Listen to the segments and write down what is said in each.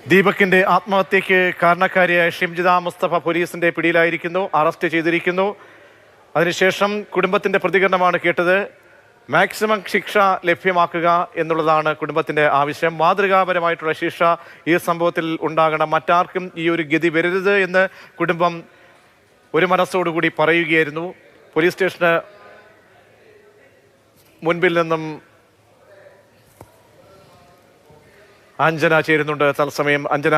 ദീപകിന്റെ ആത്മഹത്യക്ക് കാരണക്കാരിയായ ഷിംജിത മുസ്തഫ പോലീസിന്റെ പിടിയിലായിരിക്കുന്നു, അറസ്റ്റ് ചെയ്തിരിക്കുന്നു. അതിനുശേഷം കുടുംബത്തിന്റെ പ്രതികരണമാണ് കേട്ടത്. മാക്സിമം ശിക്ഷ ലഭ്യമാക്കുക എന്നുള്ളതാണ് കുടുംബത്തിന്റെ ആവശ്യം. മാതൃകാപരമായിട്ടുള്ള ശിക്ഷ ഈ സംഭവത്തിൽ ഉണ്ടാകണം, മറ്റാർക്കും ഈ ഒരു ഗതി വരരുത് എന്ന് കുടുംബം ഒരു മനസ്സോടുകൂടി പറയുകയായിരുന്നു. പോലീസ് സ്റ്റേഷന് മുൻപിൽ നിന്നും അഞ്ജന ചേരുന്നുണ്ട് തത്സമയം. അഞ്ജന,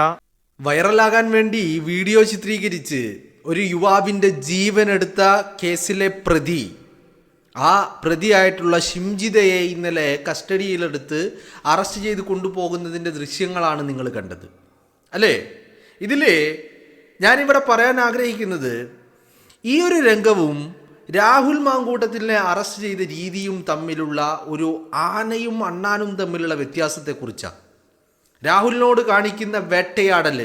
വൈറലാകാൻ വേണ്ടി വീഡിയോ ചിത്രീകരിച്ച് ഒരു യുവാവിൻ്റെ ജീവനെടുത്ത കേസിലെ പ്രതി, ആ പ്രതിയായിട്ടുള്ള ഷിംജിതയെ ഇന്നലെ കസ്റ്റഡിയിലെടുത്ത് അറസ്റ്റ് ചെയ്ത് കൊണ്ടുപോകുന്നതിൻ്റെ ദൃശ്യങ്ങളാണ് നിങ്ങൾ കണ്ടത് അല്ലേ? ഇതിൽ ഞാനിവിടെ പറയാൻ ആഗ്രഹിക്കുന്നത്, ഈ ഒരു രംഗവും രാഹുൽ മാങ്കൂട്ടത്തിനെ അറസ്റ്റ് ചെയ്ത രീതിയും തമ്മിലുള്ള ഒരു ആനയും അണ്ണാനും തമ്മിലുള്ള വ്യത്യാസത്തെക്കുറിച്ചാണ്. രാഹുലിനോട് കാണിക്കുന്ന വേട്ടയാടൽ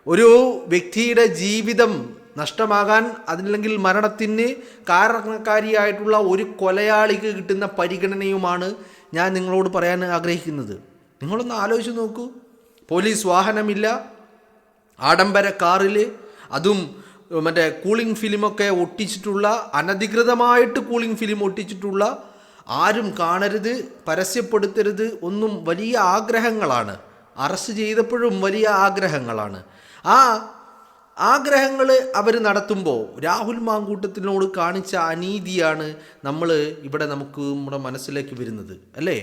ഒരു വ്യക്തിയുടെ ജീവിതം നഷ്ടമാകാൻ, അതല്ലെങ്കിൽ മരണത്തിന് കാരണക്കാരിയായിട്ടുള്ള ഒരു കൊലയാളിക്ക് കിട്ടുന്ന പരിഗണനയുമാണ് ഞാൻ നിങ്ങളോട് പറയാൻ ആഗ്രഹിക്കുന്നത്. നിങ്ങളൊന്ന് ആലോചിച്ച് നോക്കൂ. പോലീസ് വാഹനമില്ല, ആഡംബര കാറിൽ, അതും മറ്റേ കൂളിംഗ് ഫിലിമൊക്കെ ഒട്ടിച്ചിട്ടുള്ള, അനധികൃതമായിട്ട് കൂളിംഗ് ഫിലിം ഒട്ടിച്ചിട്ടുള്ള, ആരും കാണരുത്, പരസ്യപ്പെടുത്തരുത്, ഒന്നും വലിയ ആഗ്രഹങ്ങളാണ്. അറസ്റ്റ് ചെയ്തപ്പോഴും വലിയ ആഗ്രഹങ്ങളാണ്. ആ ആഗ്രഹങ്ങൾ അവർ നടത്തുമ്പോൾ രാഹുൽ മാങ്കൂട്ടത്തിനോട് കാണിച്ച അനീതിയാണ് ഇവിടെ നമ്മുടെ മനസ്സിലേക്ക് വരുന്നത് അല്ലേ?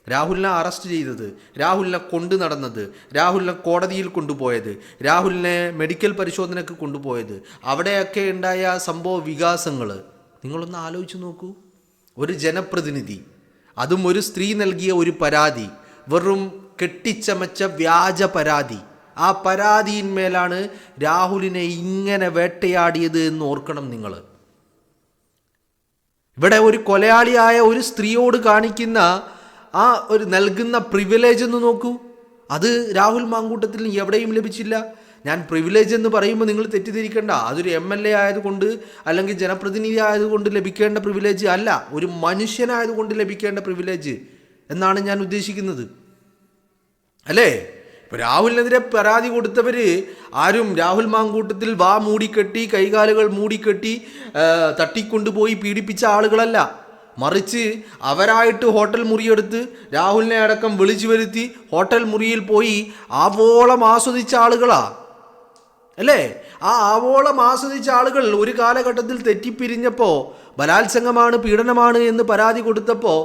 രാഹുലിനെ അറസ്റ്റ് ചെയ്തത്, രാഹുലിനെ കൊണ്ടു നടന്നത്, രാഹുലിനെ കോടതിയിൽ കൊണ്ടുപോയത്, രാഹുലിനെ മെഡിക്കൽ പരിശോധനയ്ക്ക് കൊണ്ടുപോയത്, അവിടെയൊക്കെ ഉണ്ടായ സംഭവ വികാസങ്ങൾ നിങ്ങളൊന്ന് ആലോചിച്ച് നോക്കൂ. ഒരു ജനപ്രതിനിധി, അതും ഒരു സ്ത്രീ നൽകിയ ഒരു പരാതി, വെറും കെട്ടിച്ചമച്ച വ്യാജ പരാതി, ആ പരാതിയിന്മേലാണ് രാഹുലിനെ ഇങ്ങനെ വേട്ടയാടിയത് എന്ന് ഓർക്കണം നിങ്ങൾ. ഇവിടെ ഒരു കൊലയാളിയായ ഒരു സ്ത്രീയോട് കാണിക്കുന്ന ആ ഒരു നൽകുന്ന പ്രിവിലേജ് എന്ന് നോക്കൂ. അത് രാഹുൽ മാങ്കൂട്ടത്തിൽ എവിടെയും ലഭിച്ചില്ല. ഞാൻ പ്രിവിലേജ് എന്ന് പറയുമ്പോൾ നിങ്ങൾ തെറ്റിദ്ധരിക്കേണ്ട, അതൊരു MLA ആയതുകൊണ്ട് അല്ലെങ്കിൽ ജനപ്രതിനിധി ആയതുകൊണ്ട് ലഭിക്കേണ്ട പ്രിവിലേജ് അല്ല, ഒരു മനുഷ്യനായതുകൊണ്ട് ലഭിക്കേണ്ട പ്രിവിലേജ് എന്നാണ് ഞാൻ ഉദ്ദേശിക്കുന്നത് അല്ലേ? ഇപ്പോൾ രാഹുലിനെതിരെ പരാതി കൊടുത്തവർ ആരും രാഹുൽ മാങ്കൂട്ടത്തിൽ വാ മൂടിക്കെട്ടി, കൈകാലുകൾ മൂടിക്കെട്ടി തട്ടിക്കൊണ്ടുപോയി പീഡിപ്പിച്ച ആളുകളല്ല. മറിച്ച് അവരായിട്ട് ഹോട്ടൽ മുറിയെടുത്ത് രാഹുലിനെ അടക്കം വിളിച്ചു വരുത്തി ഹോട്ടൽ മുറിയിൽ പോയി ആവോളം ആസ്വദിച്ച ആളുകളാ അല്ലേ? ആ ആവോളം ആസ്വദിച്ച ആളുകൾ ഒരു കാലഘട്ടത്തിൽ തെറ്റിപ്പിരിഞ്ഞപ്പോൾ ബലാത്സംഗമാണ്, പീഡനമാണ് എന്ന് പരാതി കൊടുത്തപ്പോൾ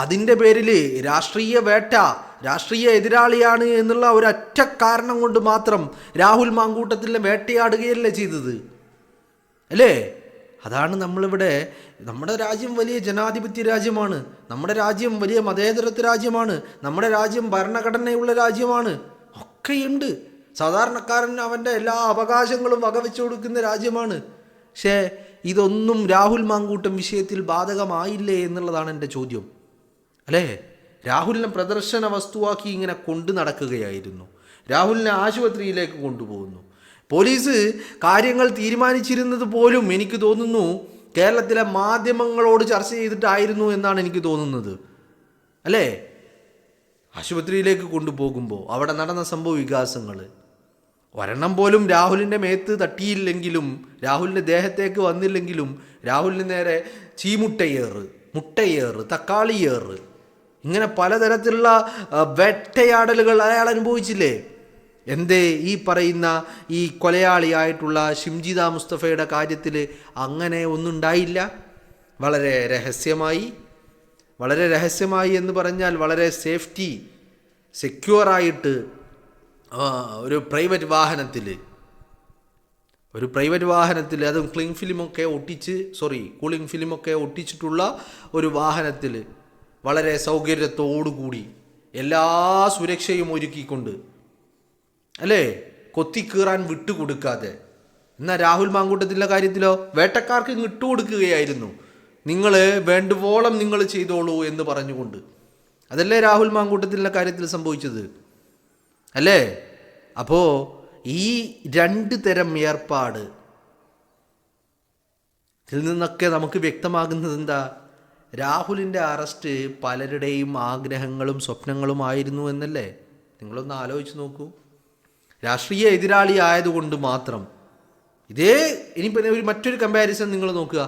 അതിൻ്റെ പേരിൽ രാഷ്ട്രീയ വേട്ട, രാഷ്ട്രീയ എതിരാളിയാണ് എന്നുള്ള ഒരൊറ്റ കാരണം കൊണ്ട് മാത്രം രാഹുൽ മാങ്കൂട്ടത്തിലെ വേട്ടയാടുകയല്ലേ ചെയ്തത് അല്ലേ? അതാണ് നമ്മളിവിടെ, നമ്മുടെ രാജ്യം വലിയ ജനാധിപത്യ രാജ്യമാണ്, നമ്മുടെ രാജ്യം വലിയ മതേതരത്വ രാജ്യമാണ്, നമ്മുടെ രാജ്യം ഭരണഘടനയുള്ള രാജ്യമാണ്, ഒക്കെയുണ്ട്. സാധാരണക്കാരൻ അവൻ്റെ എല്ലാ അവകാശങ്ങളും വകവെച്ചു കൊടുക്കുന്ന രാജ്യമാണ്. പക്ഷേ ഇതൊന്നും രാഹുൽ മാങ്കൂട്ടം വിഷയത്തിൽ ബാധകമായില്ലേ എന്നുള്ളതാണ് എൻ്റെ ചോദ്യം അല്ലേ? രാഹുലിനെ പ്രദർശന വസ്തുവാക്കി ഇങ്ങനെ കൊണ്ടു നടക്കുകയായിരുന്നു. രാഹുലിനെ ആശുപത്രിയിലേക്ക് കൊണ്ടുപോകുന്നു. പോലീസ് കാര്യങ്ങൾ തീരുമാനിച്ചിരുന്നത് പോലും എനിക്ക് തോന്നുന്നു കേരളത്തിലെ മാധ്യമങ്ങളോട് ചർച്ച ചെയ്തിട്ടായിരുന്നു എന്നാണ് എനിക്ക് തോന്നുന്നത് അല്ലേ? ആശുപത്രിയിലേക്ക് കൊണ്ടുപോകുമ്പോൾ അവിടെ നടന്ന സംഭവ വികാസങ്ങൾ, ഒരെണ്ണം പോലും രാഹുലിൻ്റെ മേത്ത് തട്ടിയില്ലെങ്കിലും, രാഹുലിൻ്റെ ദേഹത്തേക്ക് വന്നില്ലെങ്കിലും രാഹുലിന് നേരെ ചീമുട്ടയേറ്, മുട്ടയേറ്, തക്കാളിയേറ്, ഇങ്ങനെ പലതരത്തിലുള്ള വേട്ടയാടലുകൾ അയാൾ അനുഭവിച്ചില്ലേ? എന്തേ ഈ പറയുന്ന ഈ കൊലയാളിയായിട്ടുള്ള ഷിംജിത മുസ്തഫയുടെ കാര്യത്തിൽ അങ്ങനെ ഒന്നുണ്ടായില്ല? വളരെ രഹസ്യമായി എന്ന് പറഞ്ഞാൽ വളരെ സെക്യൂറായിട്ട് ഒരു പ്രൈവറ്റ് വാഹനത്തിൽ അതും കൂളിംഗ് ഫിലിമൊക്കെ ഒട്ടിച്ചിട്ടുള്ള ഒരു വാഹനത്തിൽ വളരെ സൗകര്യത്തോടുകൂടി എല്ലാ സുരക്ഷയും ഒരുക്കിക്കൊണ്ട് അല്ലേ, കൊത്തിക്കീറാൻ വിട്ടുകൊടുക്കാതെ. എന്നാൽ രാഹുൽ മാങ്കൂട്ടത്തിൻ്റെ കാര്യത്തിലോ വേട്ടക്കാർക്ക് വിട്ടുകൊടുക്കുകയായിരുന്നു. നിങ്ങൾ വേണ്ടുവോളം നിങ്ങൾ ചെയ്തോളൂ എന്ന് പറഞ്ഞുകൊണ്ട്. അതല്ലേ രാഹുൽ മാങ്കൂട്ടത്തിൻ്റെ കാര്യത്തിൽ സംഭവിച്ചത് അല്ലേ? അപ്പോൾ ഈ രണ്ട് തരം ഏർപ്പാട് ഇതിൽ നിന്നൊക്കെ നമുക്ക് വ്യക്തമാകുന്നത് എന്താ? രാഹുലിൻ്റെ അറസ്റ്റ് പലരുടെയും ആഗ്രഹങ്ങളും സ്വപ്നങ്ങളുമായിരുന്നു എന്നല്ലേ? നിങ്ങളൊന്ന് ആലോചിച്ച് നോക്കൂ. രാഷ്ട്രീയ എതിരാളി ആയതുകൊണ്ട് മാത്രം. ഇനിയിപ്പോൾ മറ്റൊരു കമ്പാരിസൺ നിങ്ങൾ നോക്കുക.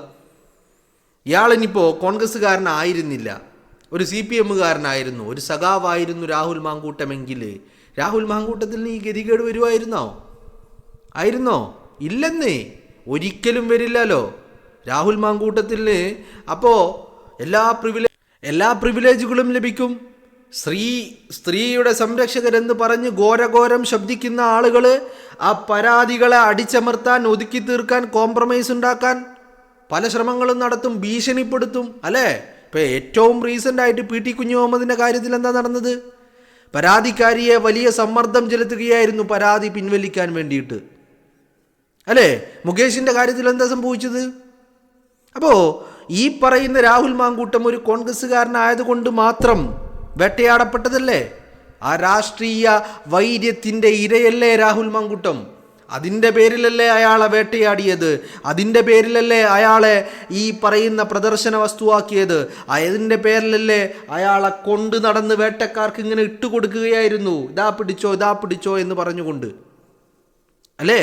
ഇയാളിനിപ്പോൾ കോൺഗ്രസ്സുകാരനായിരുന്നില്ല, ഒരു CPM-കാരനായിരുന്നു, ഒരു സഖാവായിരുന്നു രാഹുൽ മാങ്കൂട്ടമെങ്കിൽ രാഹുൽ മാങ്കൂട്ടത്തിന് ഈ ഗതികേട് ആയിരുന്നോ? ഇല്ലെന്നേ, ഒരിക്കലും വരില്ലല്ലോ രാഹുൽ മാങ്കൂട്ടത്തിന്. അപ്പോൾ എല്ലാ പ്രിവിലേജുകളും ലഭിക്കും. സ്ത്രീയുടെ സംരക്ഷകരെന്ന് പറഞ്ഞ് ഘോരഘോരം ശബ്ദിക്കുന്ന ആളുകൾ ആ പരാതികളെ അടിച്ചമർത്താൻ, ഒതുക്കി തീർക്കാൻ, കോംപ്രമൈസ് ഉണ്ടാക്കാൻ പല ശ്രമങ്ങളും നടത്തും, ഭീഷണിപ്പെടുത്തും, അല്ലേ? ഇപ്പം ഏറ്റവും റീസെൻ്റ് ആയിട്ട് PT കുഞ്ഞുമുഹമ്മദിൻ്റെ കാര്യത്തിൽ എന്താ നടന്നത്? പരാതിക്കാരിയെ വലിയ സമ്മർദ്ദം ചെലുത്തുകയായിരുന്നു പരാതി പിൻവലിക്കാൻ വേണ്ടിയിട്ട്, അല്ലേ? മുകേഷിൻ്റെ കാര്യത്തിൽ എന്താ സംഭവിച്ചത്? അപ്പോൾ ഈ പറയുന്ന രാഹുൽ മാങ്കൂട്ടം ഒരു കോൺഗ്രസ്സുകാരനായതുകൊണ്ട് മാത്രം വേട്ടയാടപ്പെട്ടതല്ലേ? ആ രാഷ്ട്രീയ വൈര്യത്തിൻ്റെ ഇരയല്ലേ രാഹുൽ മാങ്കൂട്ടം? അതിൻ്റെ പേരിലല്ലേ അയാളെ വേട്ടയാടിയത്? അതിൻ്റെ പേരിലല്ലേ അയാളെ ഈ പറയുന്ന പ്രദർശന വസ്തുവാക്കിയത്? അതിൻ്റെ പേരിലല്ലേ അയാളെ കൊണ്ട് നടന്ന് വേട്ടക്കാർക്ക് ഇങ്ങനെ ഇട്ടുകൊടുക്കുകയായിരുന്നു, ഇതാ പിടിച്ചോ എന്ന് പറഞ്ഞുകൊണ്ട്, അല്ലേ?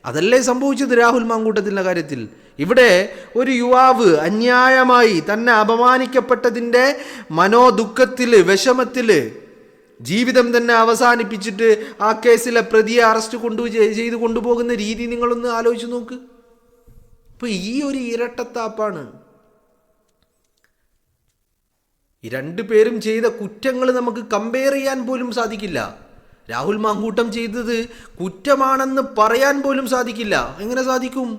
അതല്ലേ സംഭവിച്ചത് രാഹുൽ മാങ്കൂട്ടത്തിൻ്റെ കാര്യത്തിൽ. ഇവിടെ ഒരു യുവാവ് അന്യായമായി തന്നെ അപമാനിക്കപ്പെട്ടതിൻ്റെ മനോദുഃഖത്തിൽ, വിഷമത്തിൽ ജീവിതം തന്നെ അവസാനിപ്പിച്ചിട്ട് ആ കേസിലെ പ്രതിയെ അറസ്റ്റ് ചെയ്ത് കൊണ്ടുപോകുന്ന രീതി നിങ്ങളൊന്ന് ആലോചിച്ച് നോക്ക്. അപ്പോൾ ഈ ഒരു ഇരട്ടത്താപ്പാണ്. ഈ രണ്ടു പേരും ചെയ്ത കുറ്റങ്ങൾ നമുക്ക് കമ്പയർ ചെയ്യാൻ പോലും സാധിക്കില്ല. രാഹുൽ മാങ്കൂട്ടം ചെയ്തത് കുറ്റമാണെന്ന് പറയാൻ പോലും സാധിക്കില്ല. എങ്ങനെ സാധിക്കും?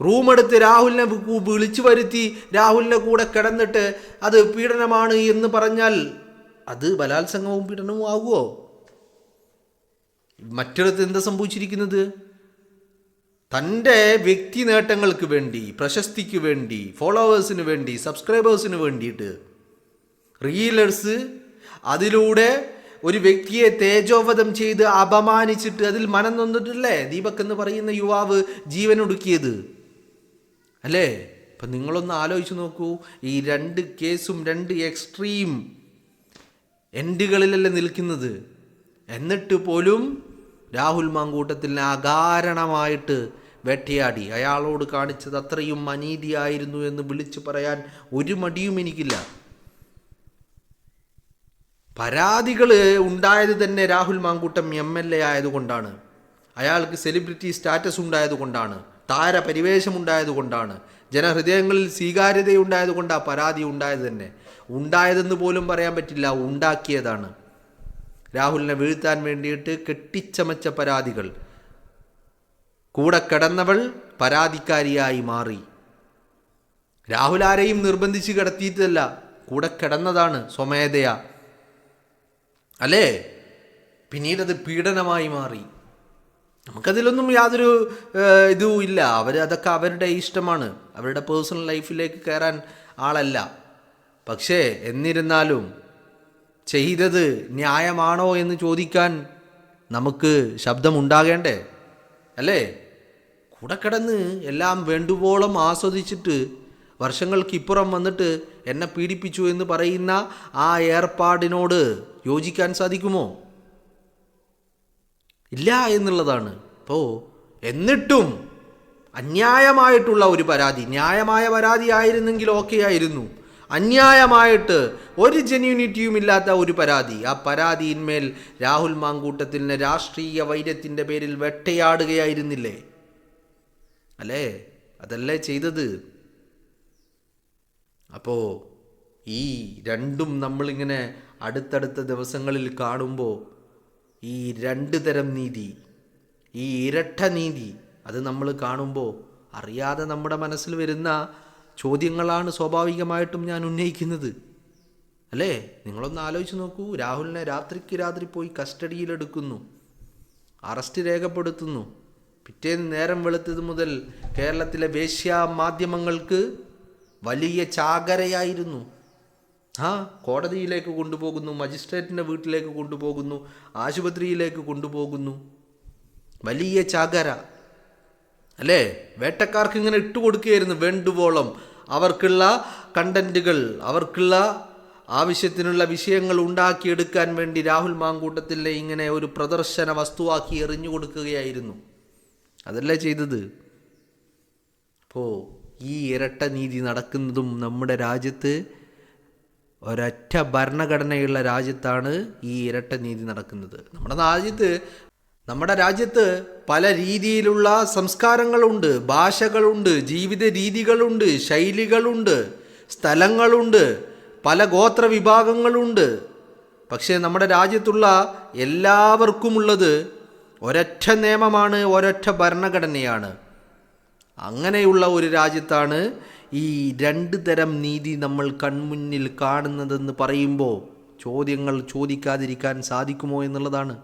റൂമെടുത്ത് രാഹുലിനെ വിളിച്ചു വരുത്തി രാഹുലിൻ്റെ കൂടെ കിടന്നിട്ട് അത് പീഡനമാണ് എന്ന് പറഞ്ഞാൽ അത് ബലാത്സംഗവും പീഡനവും ആകുമോ? മറ്റിടത്ത് എന്താ സംഭവിച്ചിരിക്കുന്നത്? തൻ്റെ വ്യക്തി നേട്ടങ്ങൾക്ക് വേണ്ടി, പ്രശസ്തിക്ക് വേണ്ടി, ഫോളോവേഴ്സിന് വേണ്ടി, സബ്സ്ക്രൈബേഴ്സിന് വേണ്ടിയിട്ട് റീലേഴ്സ് അതിലൂടെ ഒരു വ്യക്തിയെ തേജോവധം ചെയ്ത് അപമാനിച്ചിട്ട് അതിൽ മനം നൊന്നിട്ടല്ലേ ദീപക് എന്ന് പറയുന്ന യുവാവ് ജീവനൊടുക്കിയത്, അല്ലേ? അപ്പം നിങ്ങളൊന്ന് ആലോചിച്ച് നോക്കൂ. ഈ രണ്ട് കേസും രണ്ട് എക്സ്ട്രീം എൻഡുകളിലല്ലേ നിൽക്കുന്നത്. എന്നിട്ട് പോലും രാഹുൽ മാങ്കൂട്ടത്തിനെ അകാരണമായിട്ട് വേട്ടയാടി. അയാളോട് കാണിച്ചത് അത്രയും അനീതിയായിരുന്നു എന്ന് വിളിച്ചു പറയാൻ ഒരു മടിയും എനിക്കില്ല. പരാതികൾ ഉണ്ടായത് തന്നെ രാഹുൽ മാങ്കൂട്ടം MLA ആയതുകൊണ്ടാണ്, അയാൾക്ക് സെലിബ്രിറ്റി സ്റ്റാറ്റസ് ഉണ്ടായതുകൊണ്ടാണ്, താരപരിവേഷം ഉണ്ടായതുകൊണ്ടാണ്, ജനഹൃദയങ്ങളിൽ സ്വീകാര്യതയുണ്ടായതുകൊണ്ടാണ് പരാതി ഉണ്ടായത് തന്നെ. ഉണ്ടായതെന്ന് പോലും പറയാൻ പറ്റില്ല, ഉണ്ടാക്കിയതാണ്. രാഹുലിനെ വീഴ്ത്താൻ വേണ്ടിയിട്ട് കെട്ടിച്ചമച്ച പരാതികൾ. കൂടെ കിടന്നവൾ പരാതിക്കാരിയായി മാറി. രാഹുൽ ആരെയും നിർബന്ധിച്ച് കിടത്തിയിട്ടല്ല, കൂടെ കിടന്നതാണ് സ്വമേധയാ, അല്ലേ? പിന്നീടത് പീഡനമായി മാറി. നമുക്കതിലൊന്നും യാതൊരു ഇതും ഇല്ല. അതൊക്കെ അവരുടെ ഇഷ്ടമാണ്, അവരുടെ പേഴ്സണൽ ലൈഫിലേക്ക് കയറാൻ ആളല്ല. പക്ഷേ എന്നിരുന്നാലും ചെയ്തത് ന്യായമാണോ എന്ന് ചോദിക്കാൻ നമുക്ക് ശബ്ദമുണ്ടാകേണ്ടേ, അല്ലേ? കൂടെ കിടന്ന് എല്ലാം വേണ്ടുവോളം ആസ്വദിച്ചിട്ട് വർഷങ്ങൾക്കിപ്പുറം വന്നിട്ട് എന്നെ പീഡിപ്പിച്ചു എന്ന് പറയുന്ന ആ ഏർപ്പാടിനോട് യോജിക്കാൻ സാധിക്കുമോ? ഇല്ല എന്നുള്ളതാണ്. അപ്പോൾ എന്നിട്ടും അന്യായമായിട്ടുള്ള ഒരു പരാതി, ന്യായമായ പരാതി ആയിരുന്നെങ്കിൽ ഓക്കെ ആയിരുന്നു. അന്യായമായിട്ട് ഒരു ജെന്യൂനിറ്റിയും ഇല്ലാത്ത ഒരു പരാതി, ആ പരാതിയിന്മേൽ രാഹുൽ മാങ്കൂട്ടത്തിനെ രാഷ്ട്രീയ വൈര്യത്തിൻ്റെ പേരിൽ വേട്ടയാടുകയായിരുന്നില്ലേ, അല്ലേ? അതല്ലേ ചെയ്തത്. അപ്പോൾ ഈ രണ്ടും നമ്മളിങ്ങനെ അടുത്തടുത്ത ദിവസങ്ങളിൽ കാണുമ്പോൾ ഈ രണ്ട് തരം നീതി, ഈ ഇരട്ട നീതി, അത് നമ്മൾ കാണുമ്പോൾ അറിയാതെ നമ്മുടെ മനസ്സിൽ വരുന്ന ചോദ്യങ്ങളാണ് സ്വാഭാവികമായിട്ടും ഞാൻ ഉന്നയിക്കുന്നത്, അല്ലേ? നിങ്ങളൊന്ന് ആലോചിച്ച് നോക്കൂ. രാഹുലിനെ രാത്രിക്ക് രാത്രി പോയി കസ്റ്റഡിയിലെടുക്കുന്നു, അറസ്റ്റ് രേഖപ്പെടുത്തുന്നു. പിറ്റേന്ന് നേരം വെളുത്തത് മുതൽ കേരളത്തിലെ വേശ്യാ മാധ്യമങ്ങൾക്ക് വലിയ ചാകരയായിരുന്നു. കോടതിയിലേക്ക് കൊണ്ടുപോകുന്നു, മജിസ്ട്രേറ്റിൻ്റെ വീട്ടിലേക്ക് കൊണ്ടുപോകുന്നു, ആശുപത്രിയിലേക്ക് കൊണ്ടുപോകുന്നു. വലിയ ചാകര, അല്ലേ? വേട്ടക്കാർക്ക് ഇങ്ങനെ ഇട്ടുകൊടുക്കുകയായിരുന്നു വേണ്ടുവോളം. അവർക്കുള്ള കണ്ടന്റുകൾ, അവർക്കുള്ള ആവശ്യത്തിനുള്ള വിഷയങ്ങൾ ഉണ്ടാക്കിയെടുക്കാൻ വേണ്ടി രാഹുൽ മാങ്കൂട്ടത്തിലെ ഇങ്ങനെ ഒരു പ്രദർശന വസ്തുവാക്കി എറിഞ്ഞു കൊടുക്കുകയായിരുന്നു. അതല്ലേ ചെയ്തത്. അപ്പോൾ ഈ ഇരട്ട നീതി നടക്കുന്നതും നമ്മുടെ രാജ്യത്ത്, ഒരൊറ്റ ഭരണഘടനയുള്ള രാജ്യത്താണ് ഈ ഇരട്ട നീതി നടക്കുന്നത്. നമ്മുടെ രാജ്യത്ത് പല രീതിയിലുള്ള സംസ്കാരങ്ങളുണ്ട്, ഭാഷകളുണ്ട്, ജീവിത രീതികളുണ്ട്, ശൈലികളുണ്ട്, സ്ഥലങ്ങളുണ്ട്, പല ഗോത്ര വിഭാഗങ്ങളുണ്ട്. പക്ഷേ നമ്മുടെ രാജ്യത്തുള്ള എല്ലാവർക്കുമുള്ളത് ഒരൊറ്റ നിയമമാണ്, ഒരൊറ്റ ഭരണഘടനയാണ്. അങ്ങനെയുള്ള ഒരു രാജ്യത്താണ് ഈ രണ്ട് തരം നീതി നമ്മൾ കൺമുന്നിൽ കാണുന്നതെന്ന് പറയുമ്പോൾ ചോദ്യങ്ങൾ ചോദിക്കാതിരിക്കാൻ സാധിക്കുമോ എന്നുള്ളതാണ്.